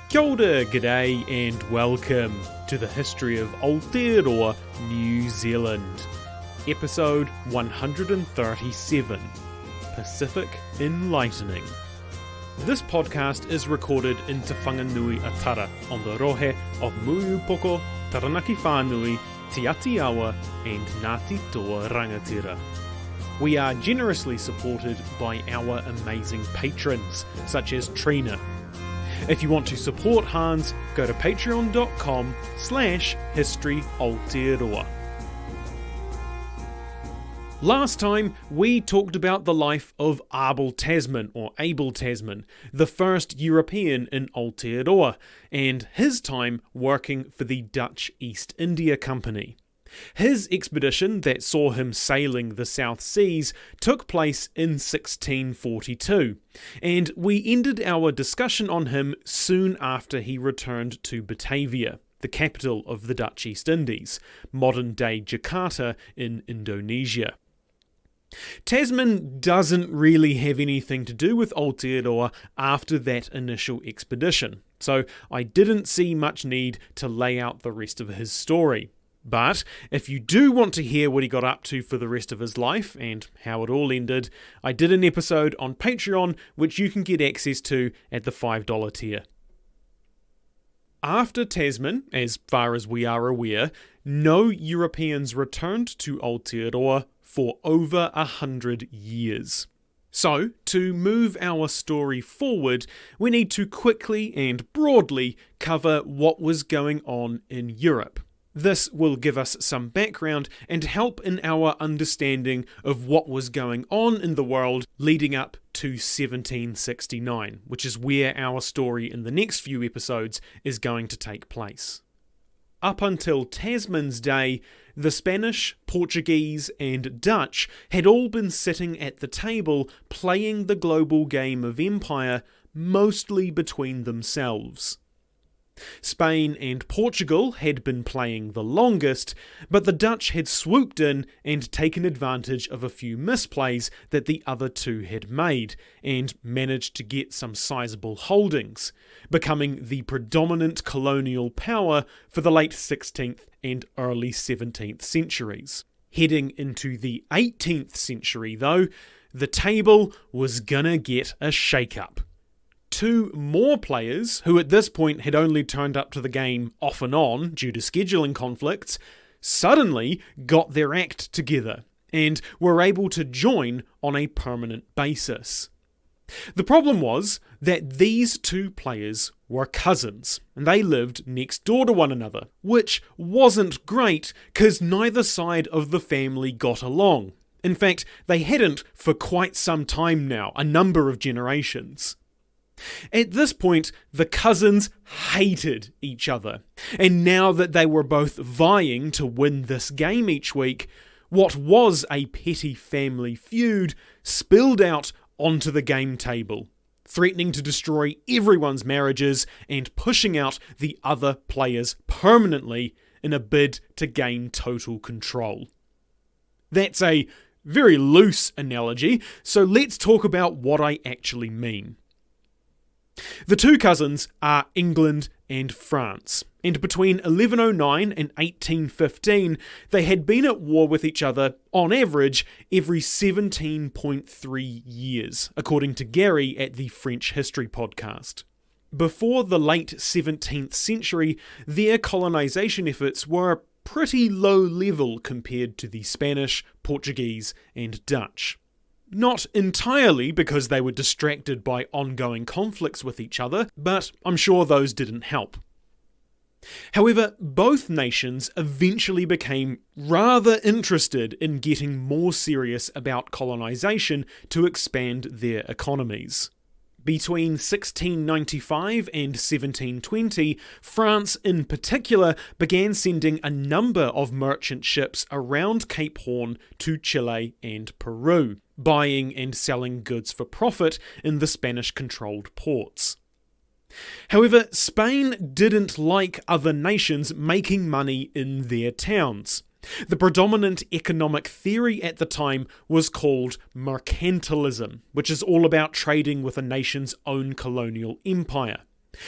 Kia ora, g'day and welcome to the history of Aotearoa, New Zealand. Episode 137, Pacific Enlightening. This podcast is recorded in Te Whanganui Atara on the rohe of Muiupoko, Taranaki Whānui, Te Aotearoa and Ngāti Toa Rangatira. We are generously supported by our amazing patrons, such as Trina. If you want to support Hans, go to patreon.com/historyaotearoa. Last time, we talked about the life of Abel Tasman, the first European in Aotearoa, and his time working for the Dutch East India Company. His expedition that saw him sailing the South Seas took place in 1642, and we ended our discussion on him soon after he returned to Batavia, the capital of the Dutch East Indies, modern-day Jakarta in Indonesia. Tasman doesn't really have anything to do with Aotearoa after that initial expedition, so I didn't see much need to lay out the rest of his story. But if you do want to hear what he got up to for the rest of his life and how it all ended, I did an episode on Patreon which you can get access to at the $5 tier. After Tasman, as far as we are aware, no Europeans returned to Aotearoa for over 100 years. So, to move our story forward, we need to quickly and broadly cover what was going on in Europe. This will give us some background and help in our understanding of what was going on in the world leading up to 1769, which is where our story in the next few episodes is going to take place. Up until Tasman's day, the Spanish, Portuguese, and Dutch had all been sitting at the table playing the global game of empire, mostly between themselves. Spain and Portugal had been playing the longest, but the Dutch had swooped in and taken advantage of a few misplays that the other two had made, and managed to get some sizable holdings, becoming the predominant colonial power for the late 16th and early 17th centuries. Heading into the 18th century, though, the table was gonna get a shake-up. Two more players, who at this point had only turned up to the game off and on due to scheduling conflicts, suddenly got their act together and were able to join on a permanent basis. The problem was that these two players were cousins, and they lived next door to one another, which wasn't great because neither side of the family got along. In fact, they hadn't for quite some time now, a number of generations. At this point, the cousins hated each other, and now that they were both vying to win this game each week, what was a petty family feud spilled out onto the game table, threatening to destroy everyone's marriages and pushing out the other players permanently in a bid to gain total control. That's a very loose analogy, so let's talk about what I actually mean. The two cousins are England and France, and between 1109 and 1815 they had been at war with each other, on average, every 17.3 years, according to Gary at the French History Podcast. Before the late 17th century, their colonisation efforts were pretty low level compared to the Spanish, Portuguese and Dutch. Not entirely because they were distracted by ongoing conflicts with each other, but I'm sure those didn't help. However, both nations eventually became rather interested in getting more serious about colonisation to expand their economies. Between 1695 and 1720, France in particular began sending a number of merchant ships around Cape Horn to Chile and Peru, buying and selling goods for profit in the Spanish-controlled ports. However, Spain didn't like other nations making money in their towns. The predominant economic theory at the time was called mercantilism, which is all about trading with a nation's own colonial empire.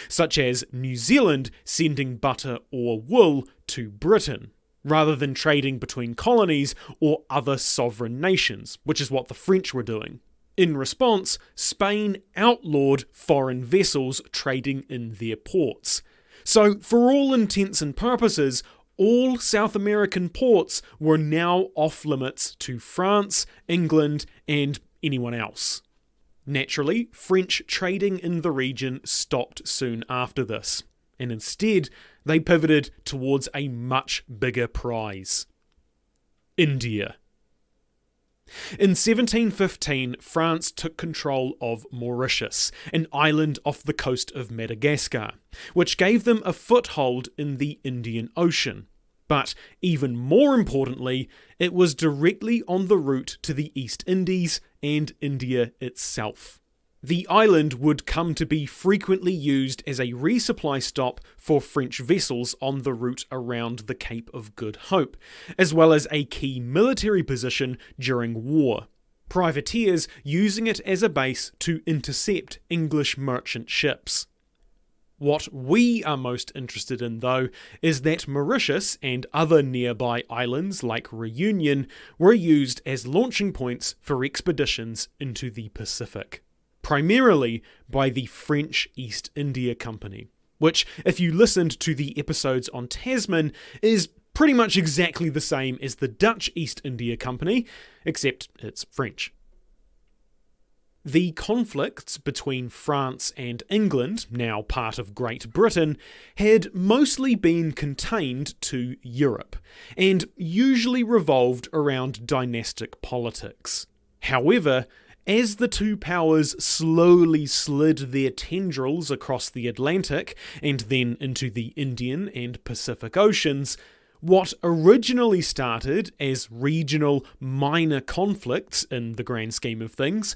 such as New Zealand sending butter or wool to Britain, rather than trading between colonies or other sovereign nations, which is what the French were doing. In response, Spain outlawed foreign vessels trading in their ports. So, for all intents and purposes, all South American ports were now off limits to France, England, and anyone else. Naturally, French trading in the region stopped soon after this, and instead they pivoted towards a much bigger prize: India. In 1715, France took control of Mauritius, an island off the coast of Madagascar, which gave them a foothold in the Indian Ocean. But even more importantly, it was directly on the route to the East Indies and India itself. The island would come to be frequently used as a resupply stop for French vessels on the route around the Cape of Good Hope, as well as a key military position during war, privateers using it as a base to intercept English merchant ships. What we are most interested in, though, is that Mauritius and other nearby islands like Reunion were used as launching points for expeditions into the Pacific, primarily by the French East India Company, which, if you listened to the episodes on Tasman, is pretty much exactly the same as the Dutch East India Company, except it's French. The conflicts between France and England, now part of Great Britain, had mostly been contained to Europe, and usually revolved around dynastic politics. However, as the two powers slowly slid their tendrils across the Atlantic, and then into the Indian and Pacific Oceans, what originally started as regional minor conflicts in the grand scheme of things,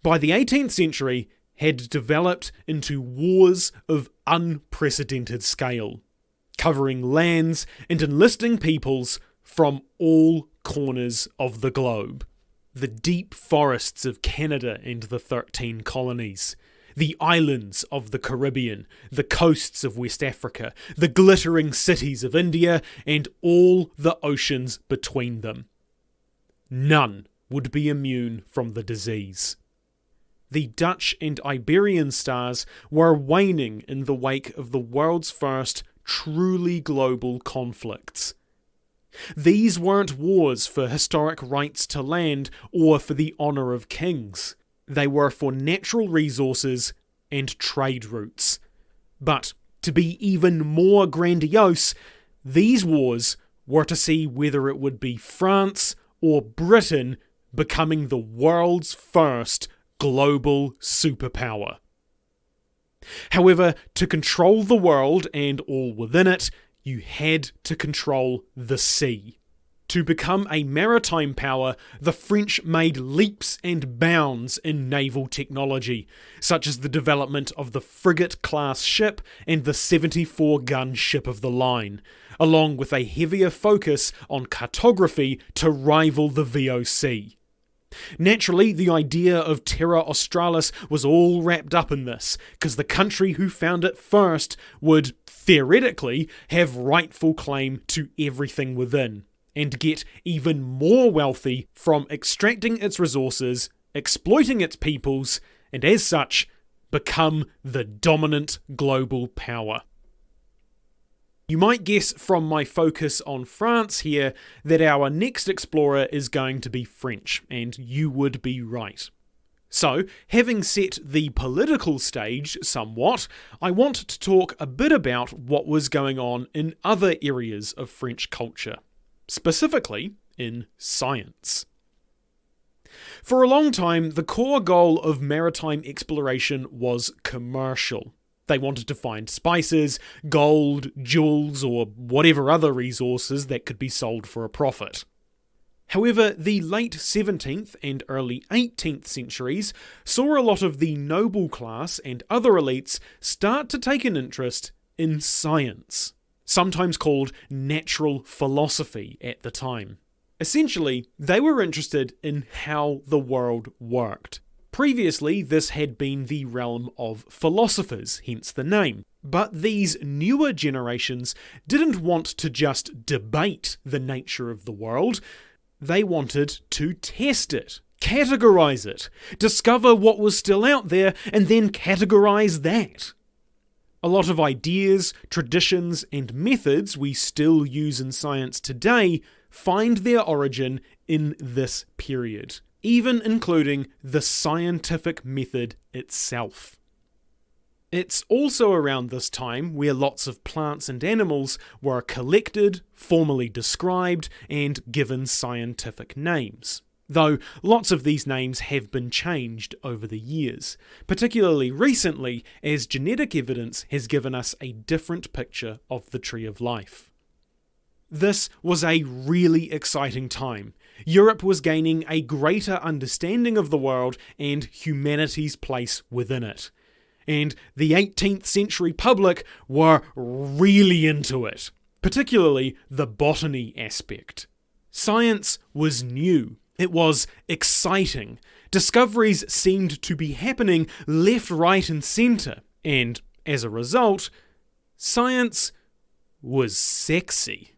by the 18th century had developed into wars of unprecedented scale, covering lands and enlisting peoples from all corners of the globe. The deep forests of Canada and the 13 colonies, the islands of the Caribbean, the coasts of West Africa, the glittering cities of India, and all the oceans between them. None would be immune from the disease. The Dutch and Iberian stars were waning in the wake of the world's first truly global conflicts. These weren't wars for historic rights to land or for the honour of kings. They were for natural resources and trade routes. But, to be even more grandiose, these wars were to see whether it would be France or Britain becoming the world's first global superpower. However, to control the world and all within it, you had to control the sea. To become a maritime power, the French made leaps and bounds in naval technology, such as the development of the frigate-class ship and the 74-gun ship of the line, along with a heavier focus on cartography to rival the VOC. Naturally, the idea of Terra Australis was all wrapped up in this, because the country who found it first would, theoretically, have rightful claim to everything within, and get even more wealthy from extracting its resources, exploiting its peoples, and as such, become the dominant global power. You might guess from my focus on France here that our next explorer is going to be French, and you would be right. So, having set the political stage somewhat, I want to talk a bit about what was going on in other areas of French culture, specifically in science. For a long time, the core goal of maritime exploration was commercial. They wanted to find spices, gold, jewels, or whatever other resources that could be sold for a profit. However, the late 17th and early 18th centuries saw a lot of the noble class and other elites start to take an interest in science, sometimes called natural philosophy at the time. Essentially, they were interested in how the world worked, Previously, this had been the realm of philosophers, hence the name. But these newer generations didn't want to just debate the nature of the world, they wanted to test it, categorize it, discover what was still out there, and then categorize that. A lot of ideas, traditions, and methods we still use in science today find their origin in this period, even including the scientific method itself. It's also around this time where lots of plants and animals were collected, formally described, and given scientific names. Though lots of these names have been changed over the years, particularly recently as genetic evidence has given us a different picture of the tree of life. This was a really exciting time. Europe was gaining a greater understanding of the world and humanity's place within it. And the 18th century public were really into it, particularly the botany aspect. Science was new. It was exciting. Discoveries seemed to be happening left, right, and centre. And as a result, science was sexy.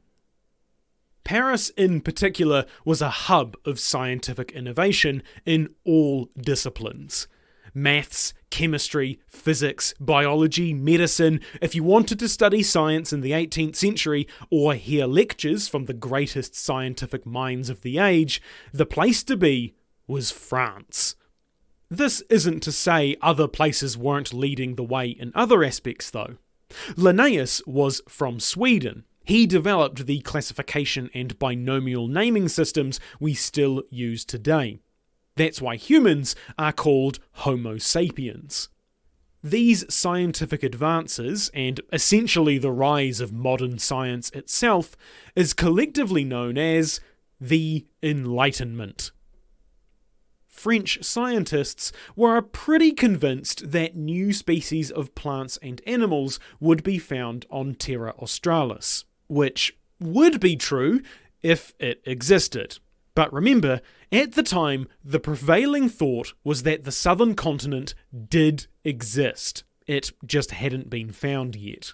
Paris in particular was a hub of scientific innovation in all disciplines. Maths, chemistry, physics, biology, medicine. If you wanted to study science in the 18th century or hear lectures from the greatest scientific minds of the age, the place to be was France. This isn't to say other places weren't leading the way in other aspects though. Linnaeus was from Sweden. He developed the classification and binomial naming systems we still use today. That's why humans are called Homo sapiens. These scientific advances, and essentially the rise of modern science itself, is collectively known as the Enlightenment. French scientists were pretty convinced that new species of plants and animals would be found on Terra Australis, which would be true if it existed. But remember, at the time, the prevailing thought was that the southern continent did exist. It just hadn't been found yet.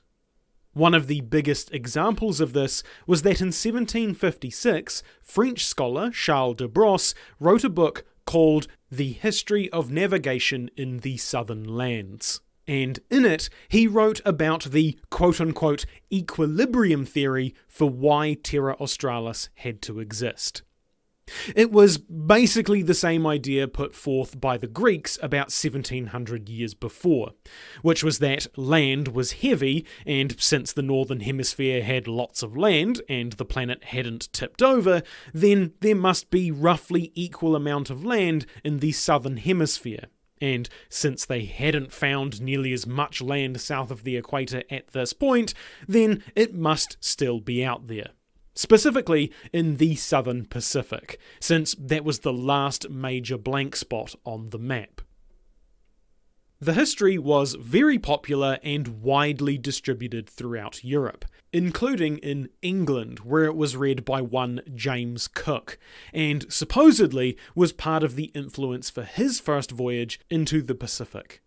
One of the biggest examples of this was that in 1756, French scholar Charles de Brosse wrote a book called The History of Navigation in the Southern Lands. And in it, he wrote about the quote-unquote equilibrium theory for why Terra Australis had to exist. It was basically the same idea put forth by the Greeks about 1700 years before, which was that land was heavy, and since the northern hemisphere had lots of land and the planet hadn't tipped over, then there must be roughly equal amount of land in the southern hemisphere. And since they hadn't found nearly as much land south of the equator at this point, then it must still be out there. Specifically in the southern Pacific, since that was the last major blank spot on the map. The history was very popular and widely distributed throughout Europe, including in England, where it was read by one James Cook, and supposedly was part of the influence for his first voyage into the Pacific.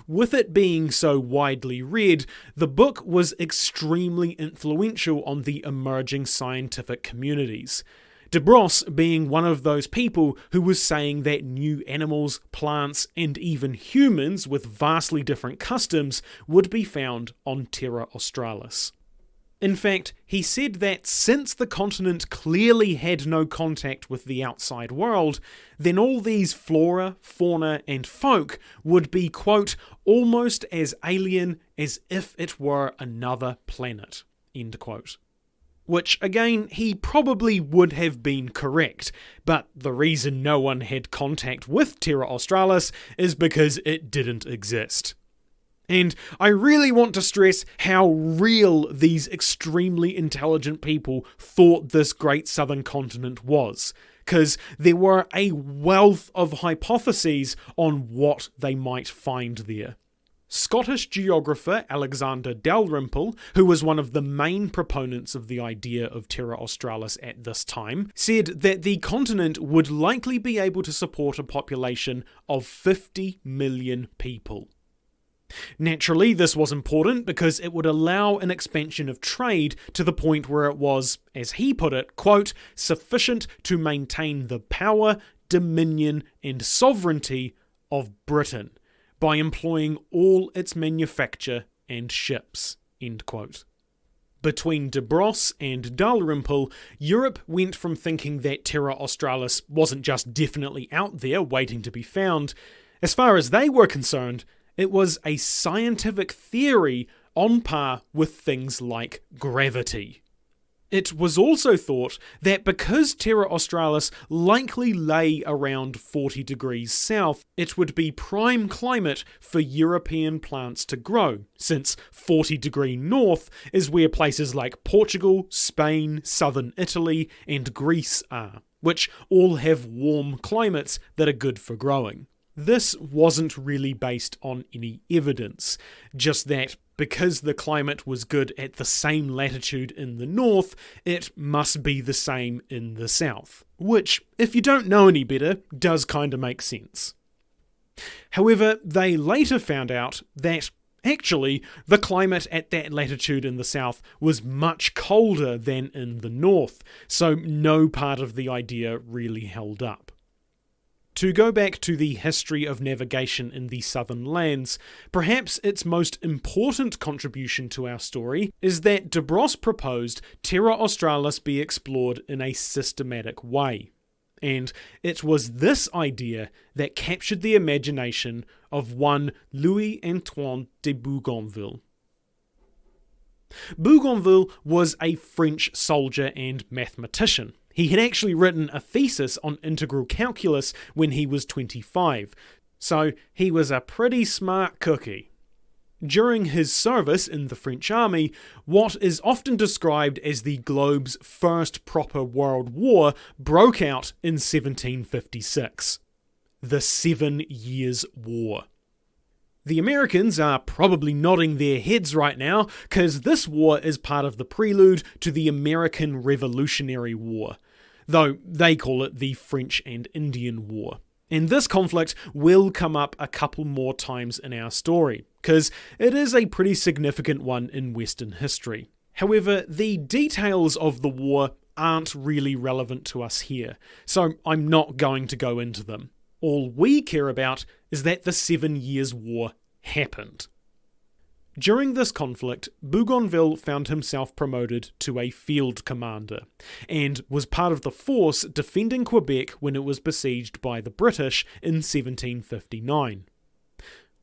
With it being so widely read, the book was extremely influential on the emerging scientific communities. De Brosse being one of those people who was saying that new animals, plants, and even humans with vastly different customs would be found on Terra Australis. In fact, he said that since the continent clearly had no contact with the outside world, then all these flora, fauna, and folk would be, quote, almost as alien as if it were another planet, end quote. Which, again, he probably would have been correct, but the reason no one had contact with Terra Australis is because it didn't exist. And I really want to stress how real these extremely intelligent people thought this great southern continent was, because there were a wealth of hypotheses on what they might find there. Scottish geographer Alexander Dalrymple, who was one of the main proponents of the idea of Terra Australis at this time, said that the continent would likely be able to support a population of 50 million people. Naturally, this was important because it would allow an expansion of trade to the point where it was, as he put it, quote, sufficient to maintain the power, dominion, and sovereignty of Britain by employing all its manufacture and ships, end quote. Between de Bros and Dalrymple, Europe went from thinking that Terra Australis wasn't just definitely out there waiting to be found. As far as they were concerned, it was a scientific theory on par with things like gravity. It was also thought that because Terra Australis likely lay around 40 degrees south, it would be prime climate for European plants to grow, since 40 degree north is where places like Portugal, Spain, southern Italy, and Greece are, which all have warm climates that are good for growing. This wasn't really based on any evidence, just that because the climate was good at the same latitude in the north, it must be the same in the south, which, if you don't know any better, does kinda make sense. However, they later found out that actually the climate at that latitude in the south was much colder than in the north, so no part of the idea really held up. To go back to the history of navigation in the southern lands, perhaps its most important contribution to our story is that de Bros proposed Terra Australis be explored in a systematic way. And it was this idea that captured the imagination of one Louis-Antoine de Bougainville. Bougainville was a French soldier and mathematician. He had actually written a thesis on integral calculus when he was 25, so he was a pretty smart cookie. During his service in the French army, what is often described as the globe's first proper world war broke out in 1756. The 7 Years' War. The Americans are probably nodding their heads right now, because this war is part of the prelude to the American Revolutionary War, though they call it the French and Indian War. And this conflict will come up a couple more times in our story, because it is a pretty significant one in Western history. However, the details of the war aren't really relevant to us here, so I'm not going to go into them. All we care about is that the 7 Years' War happened. During this conflict, Bougainville found himself promoted to a field commander, and was part of the force defending Quebec when it was besieged by the British in 1759.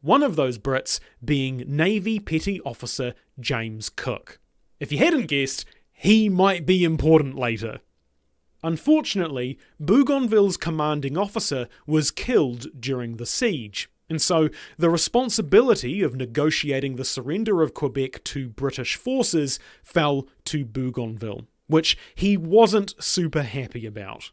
One of those Brits being Navy Petty Officer James Cook. If you hadn't guessed, he might be important later. Unfortunately, Bougainville's commanding officer was killed during the siege, and so the responsibility of negotiating the surrender of Quebec to British forces fell to Bougainville, which he wasn't super happy about.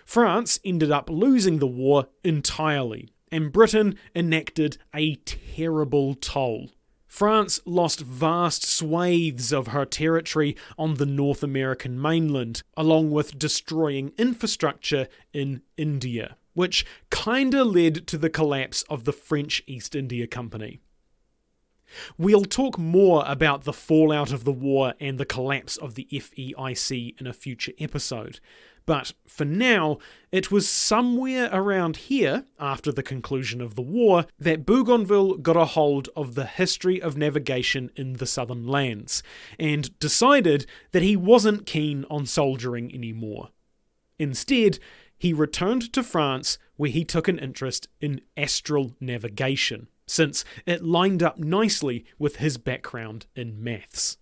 France ended up losing the war entirely, and Britain enacted a terrible toll. France lost vast swathes of her territory on the North American mainland, along with destroying infrastructure in India, which kinda led to the collapse of the French East India Company. We'll talk more about the fallout of the war and the collapse of the FEIC in a future episode. But for now, it was somewhere around here, after the conclusion of the war, that Bougainville got a hold of the history of navigation in the southern lands, and decided that he wasn't keen on soldiering anymore. Instead, he returned to France, where he took an interest in astral navigation, since it lined up nicely with his background in maths.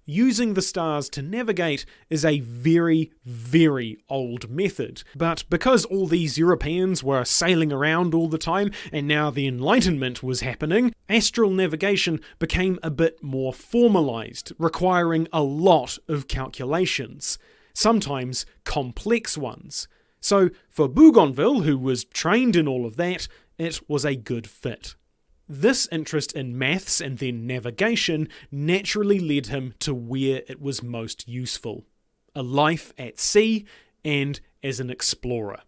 Using the stars to navigate is a very, very old method, but because all these Europeans were sailing around all the time and now the Enlightenment was happening, astral navigation became a bit more formalized, requiring a lot of calculations, sometimes complex ones. So for Bougainville, who was trained in all of that, it was a good fit. This interest in maths and then navigation naturally led him to where it was most useful: a life at sea and as an explorer.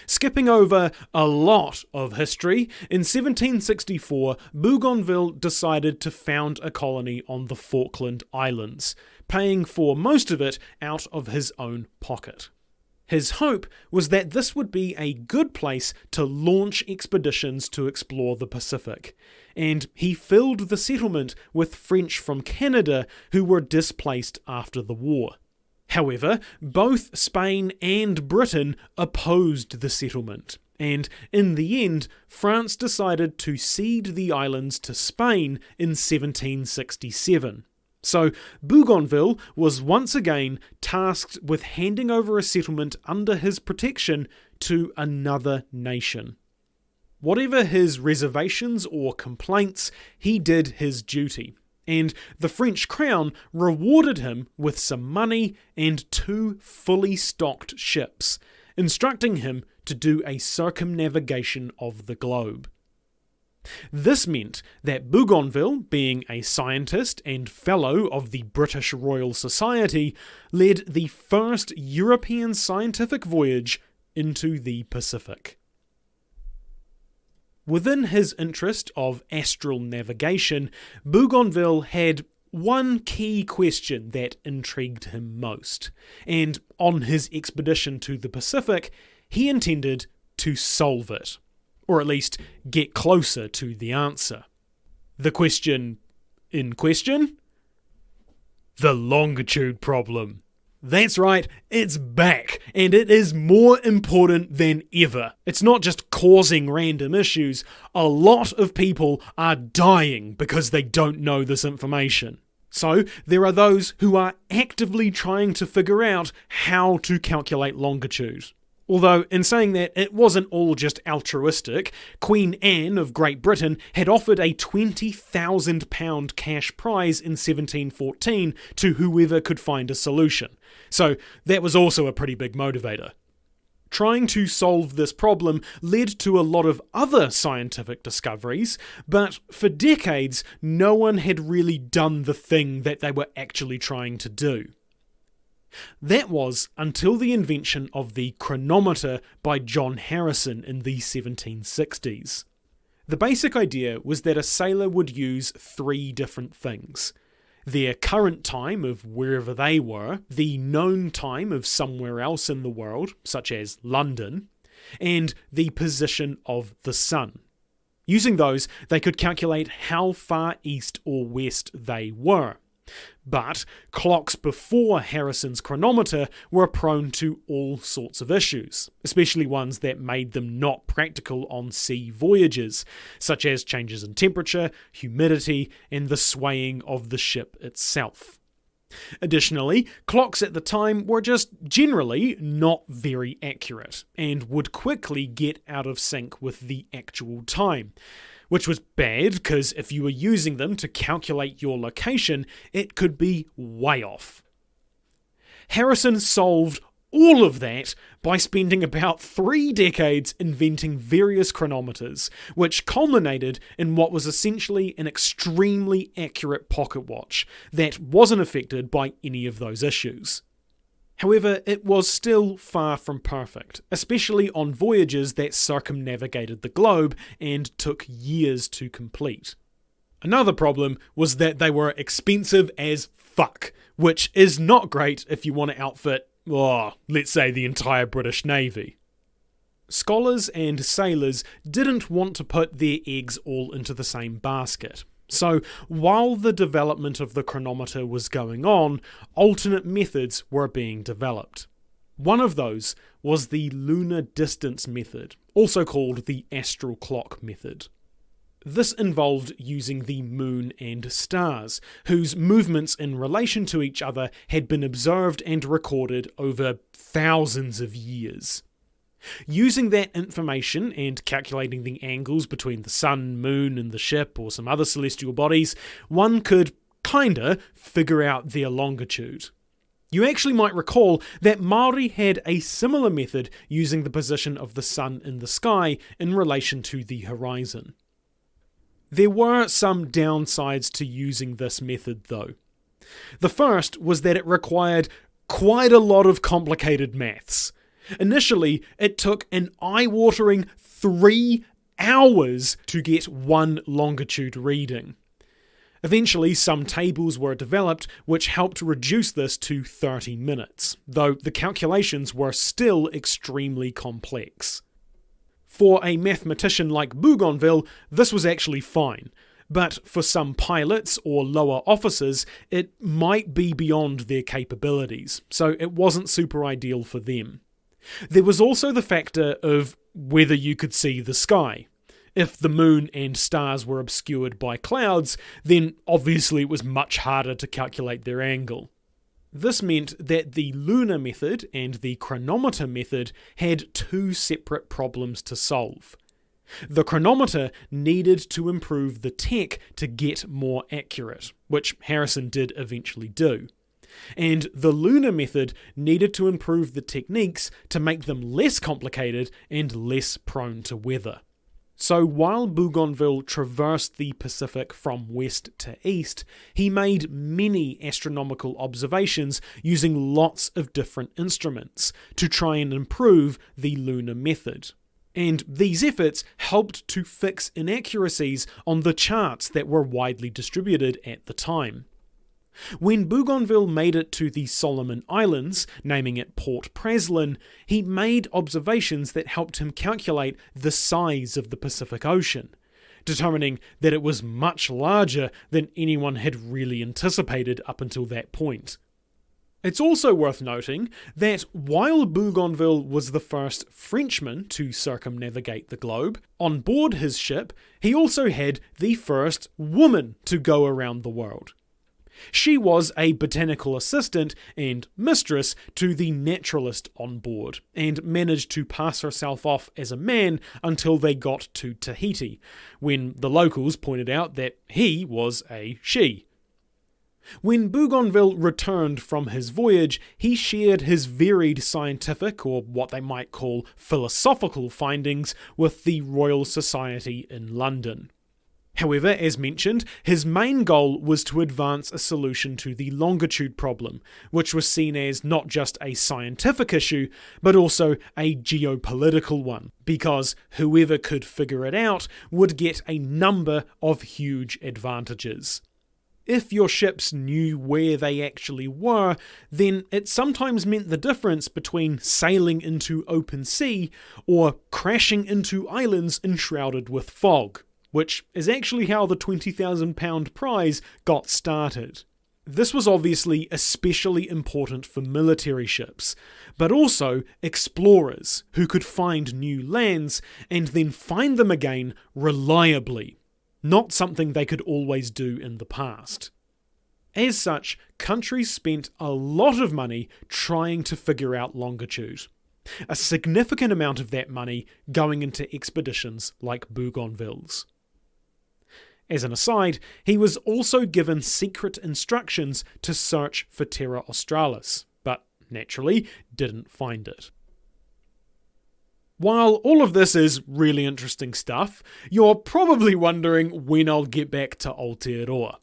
Skipping over a lot of history, in 1764, Bougainville decided to found a colony on the Falkland Islands, paying for most of it out of his own pocket. His hope was that this would be a good place to launch expeditions to explore the Pacific, and he filled the settlement with French from Canada who were displaced after the war. However, both Spain and Britain opposed the settlement, and in the end, France decided to cede the islands to Spain in 1767. So Bougainville was once again tasked with handing over a settlement under his protection to another nation. Whatever his reservations or complaints, he did his duty, and the French crown rewarded him with some money and 2 fully stocked ships, instructing him to do a circumnavigation of the globe. This meant that Bougainville, being a scientist and fellow of the British Royal Society, led the first European scientific voyage into the Pacific. Within his interest of astral navigation, Bougainville had one key question that intrigued him most, and on his expedition to the Pacific, he intended to solve it, or at least get closer to the answer. The question in question? The longitude problem. That's right, it's back, and it is more important than ever. It's not just causing random issues, a lot of people are dying because they don't know this information. So there are those who are actively trying to figure out how to calculate longitude. Although, in saying that, it wasn't all just altruistic. Queen Anne of Great Britain had offered a £20,000 cash prize in 1714 to whoever could find a solution. So that was also a pretty big motivator. Trying to solve this problem led to a lot of other scientific discoveries, but for decades, no one had really done the thing that they were actually trying to do. That was until the invention of the chronometer by John Harrison in the 1760s. The basic idea was that a sailor would use 3 different things: their current time of wherever they were, the known time of somewhere else in the world, such as London, and the position of the sun. Using those, they could calculate how far east or west they were. But clocks before Harrison's chronometer were prone to all sorts of issues, especially ones that made them not practical on sea voyages, such as changes in temperature, humidity, and the swaying of the ship itself. Additionally, clocks at the time were just generally not very accurate, and would quickly get out of sync with the actual time. Which was bad, because if you were using them to calculate your location, it could be way off. Harrison solved all of that by spending about 3 decades inventing various chronometers, which culminated in what was essentially an extremely accurate pocket watch that wasn't affected by any of those issues. However, it was still far from perfect, especially on voyages that circumnavigated the globe and took years to complete. Another problem was that they were expensive as fuck, which is not great if you want to outfit, let's say, the entire British Navy. Scholars and sailors didn't want to put their eggs all into the same basket. So, while the development of the chronometer was going on, alternate methods were being developed. One of those was the lunar distance method, also called the astral clock method. This involved using the moon and stars, whose movements in relation to each other had been observed and recorded over thousands of years. Using that information and calculating the angles between the sun, moon, and the ship or some other celestial bodies, one could kinda figure out their longitude. You actually might recall that Māori had a similar method using the position of the sun in the sky in relation to the horizon. There were some downsides to using this method though. The first was that it required quite a lot of complicated maths. Initially, it took an eye-watering 3 hours to get one longitude reading. Eventually, some tables were developed which helped reduce this to 30 minutes, though the calculations were still extremely complex. For a mathematician like Bougainville, this was actually fine, but for some pilots or lower officers, it might be beyond their capabilities, so it wasn't super ideal for them. There was also the factor of whether you could see the sky. If the moon and stars were obscured by clouds, then obviously it was much harder to calculate their angle. This meant that the lunar method and the chronometer method had 2 separate problems to solve. The chronometer needed to improve the tech to get more accurate, which Harrison did eventually do. And the lunar method needed to improve the techniques to make them less complicated and less prone to weather. So while Bougainville traversed the Pacific from west to east, he made many astronomical observations using lots of different instruments to try and improve the lunar method. And these efforts helped to fix inaccuracies on the charts that were widely distributed at the time. When Bougainville made it to the Solomon Islands, naming it Port Praslin, he made observations that helped him calculate the size of the Pacific Ocean, determining that it was much larger than anyone had really anticipated up until that point. It's also worth noting that while Bougainville was the first Frenchman to circumnavigate the globe, on board his ship he also had the first woman to go around the world. She was a botanical assistant and mistress to the naturalist on board, and managed to pass herself off as a man until they got to Tahiti, when the locals pointed out that he was a she. When Bougainville returned from his voyage, he shared his varied scientific, or what they might call philosophical findings, with the Royal Society in London. However, as mentioned, his main goal was to advance a solution to the longitude problem, which was seen as not just a scientific issue, but also a geopolitical one, because whoever could figure it out would get a number of huge advantages. If your ships knew where they actually were, then it sometimes meant the difference between sailing into open sea or crashing into islands enshrouded with fog, which is actually how the £20,000 prize got started. This was obviously especially important for military ships, but also explorers who could find new lands and then find them again reliably, not something they could always do in the past. As such, countries spent a lot of money trying to figure out longitude. A significant amount of that money going into expeditions like Bougainville's. As an aside, he was also given secret instructions to search for Terra Australis, but naturally didn't find it. While all of this is really interesting stuff, you're probably wondering when I'll get back to Aotearoa.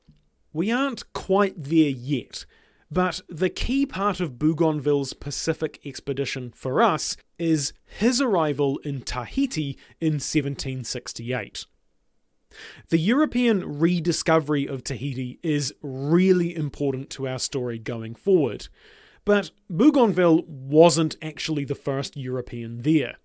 We aren't quite there yet, but the key part of Bougainville's Pacific expedition for us is his arrival in Tahiti in 1768. The European rediscovery of Tahiti is really important to our story going forward, but Bougainville wasn't actually the first European there.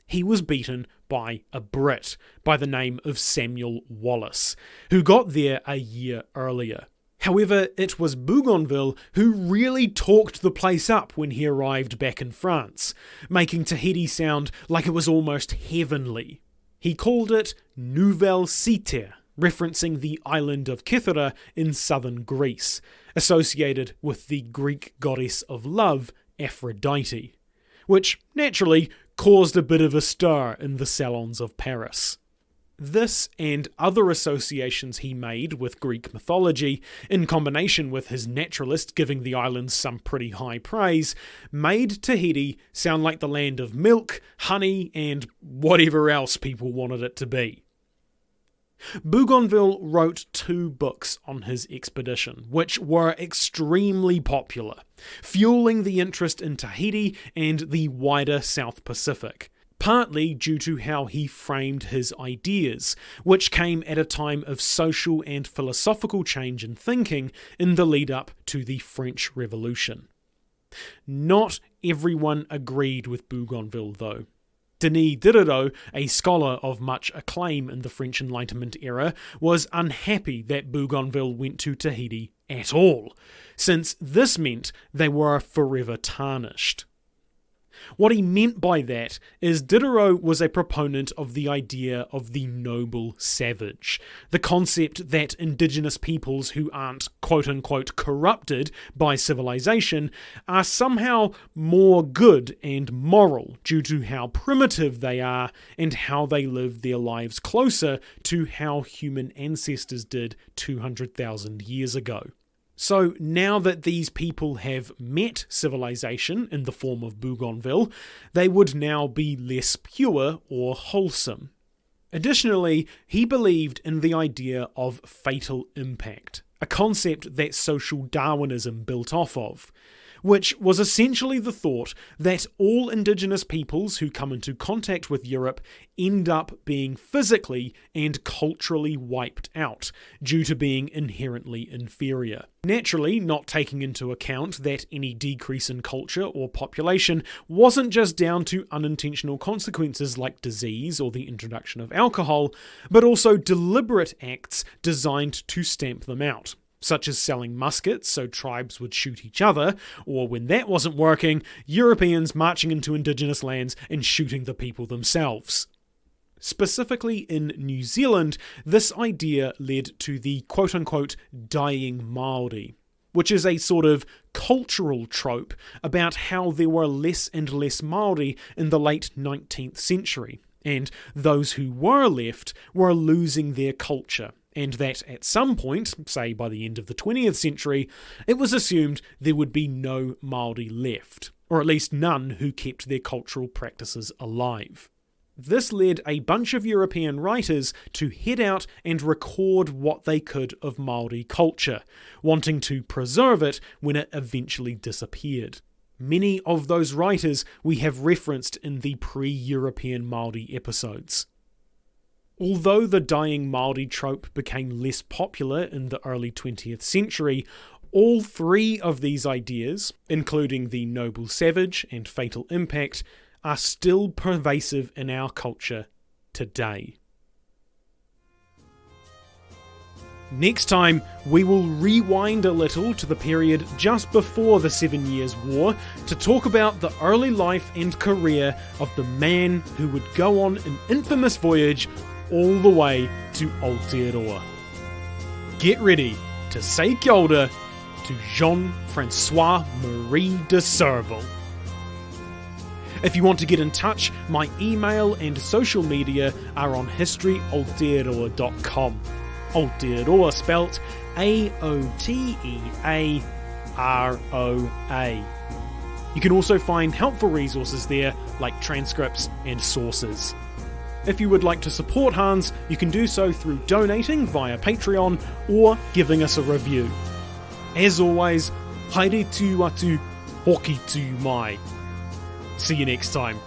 He was beaten by a Brit by the name of Samuel Wallis, who got there a year earlier. However, it was Bougainville who really talked the place up when he arrived back in France, making Tahiti sound like it was almost heavenly. He called it Nouvelle Cité, referencing the island of Kythera in southern Greece, associated with the Greek goddess of love, Aphrodite, which naturally caused a bit of a stir in the salons of Paris. This and other associations he made with Greek mythology, in combination with his naturalist giving the islands some pretty high praise, made Tahiti sound like the land of milk, honey, and whatever else people wanted it to be. Bougainville wrote 2 books on his expedition, which were extremely popular, fueling the interest in Tahiti and the wider South Pacific, partly due to how he framed his ideas, which came at a time of social and philosophical change in thinking in the lead-up to the French Revolution. Not everyone agreed with Bougainville, though. Denis Diderot, a scholar of much acclaim in the French Enlightenment era, was unhappy that Bougainville went to Tahiti at all, since this meant they were forever tarnished. What he meant by that is Diderot was a proponent of the idea of the noble savage, the concept that indigenous peoples who aren't quote-unquote corrupted by civilization are somehow more good and moral due to how primitive they are and how they live their lives closer to how human ancestors did 200,000 years ago. So now that these people have met civilization in the form of Bougainville, they would now be less pure or wholesome. Additionally, he believed in the idea of fatal impact, a concept that social Darwinism built off of, which was essentially the thought that all indigenous peoples who come into contact with Europe end up being physically and culturally wiped out due to being inherently inferior. Naturally, not taking into account that any decrease in culture or population wasn't just down to unintentional consequences like disease or the introduction of alcohol, but also deliberate acts designed to stamp them out, such as selling muskets so tribes would shoot each other, or when that wasn't working, Europeans marching into indigenous lands and shooting the people themselves. Specifically in New Zealand, this idea led to the quote-unquote dying Māori, which is a sort of cultural trope about how there were less and less Māori in the late 19th century, and those who were left were losing their culture, and that at some point, say by the end of the 20th century, it was assumed there would be no Māori left, or at least none who kept their cultural practices alive. This led a bunch of European writers to head out and record what they could of Māori culture, wanting to preserve it when it eventually disappeared. Many of those writers we have referenced in the pre-European Māori episodes. Although the dying Māori trope became less popular in the early 20th century, all 3 of these ideas, including the noble savage and fatal impact, are still pervasive in our culture today. Next time, we will rewind a little to the period just before the 7 Years' War to talk about the early life and career of the man who would go on an infamous voyage all the way to Aotearoa. Get ready to say kia ora to Jean-Francois Marie de Surville. If you want to get in touch, my email and social media are on historyaotearoa.com. Aotearoa spelt Aotearoa. You can also find helpful resources there like transcripts and sources. If you would like to support Hans, you can do so through donating via Patreon or giving us a review. As always, haere tu atu, hoki tu mai. See you next time.